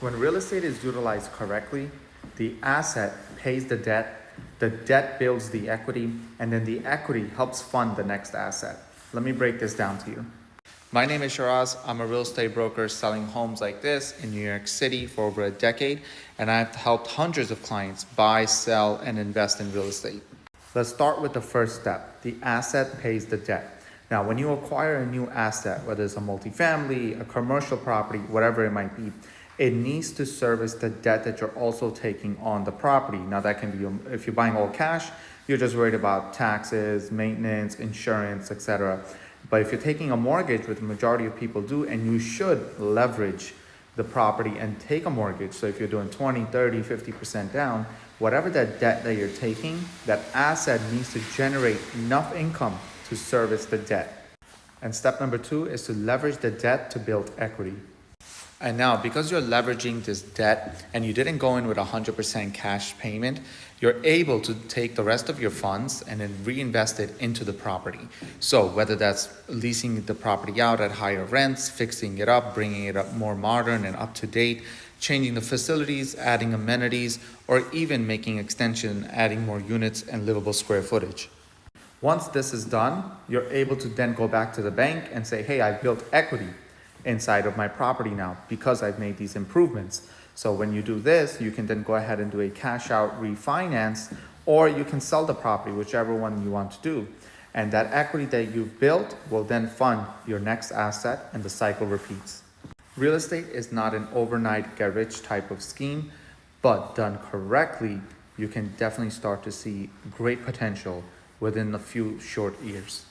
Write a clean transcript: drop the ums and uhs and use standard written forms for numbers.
When real estate is utilized correctly, the asset pays the debt builds the equity, and then the equity helps fund the next asset. Let me break this down to you. My name is Shiraz. I'm a real estate broker selling homes like this in New York City for over a decade, and I've helped hundreds of clients buy, sell, and invest in real estate. Let's start with the first step. The asset pays the debt. Now, when you acquire a new asset, whether it's a multifamily, a commercial property, whatever it might be, it needs to service the debt that you're also taking on the property. Now, that can be, if you're buying all cash, you're just worried about taxes, maintenance, insurance, etc. But if you're taking a mortgage, which the majority of people do, and you should leverage the property and take a mortgage. So if you're doing 20, 30, 50% down, whatever that debt that you're taking, that asset needs to generate enough income to service the debt. And step number 2 is to leverage the debt to build equity. And now, because you're leveraging this debt and you didn't go in with 100% cash payment, you're able to take the rest of your funds and then reinvest it into the property. So whether that's leasing the property out at higher rents, fixing it up, bringing it up more modern and up to date, changing the facilities, adding amenities, or even making extension, adding more units and livable square footage. Once this is done, you're able to then go back to the bank and say, hey, I built equity inside of my property now because I've made these improvements. So when you do this, you can then go ahead and do a cash out refinance, or you can sell the property, whichever one you want to do. And that equity that you've built will then fund your next asset, and the cycle repeats. Real estate is not an overnight get rich type of scheme, but done correctly, you can definitely start to see great potential within a few short years.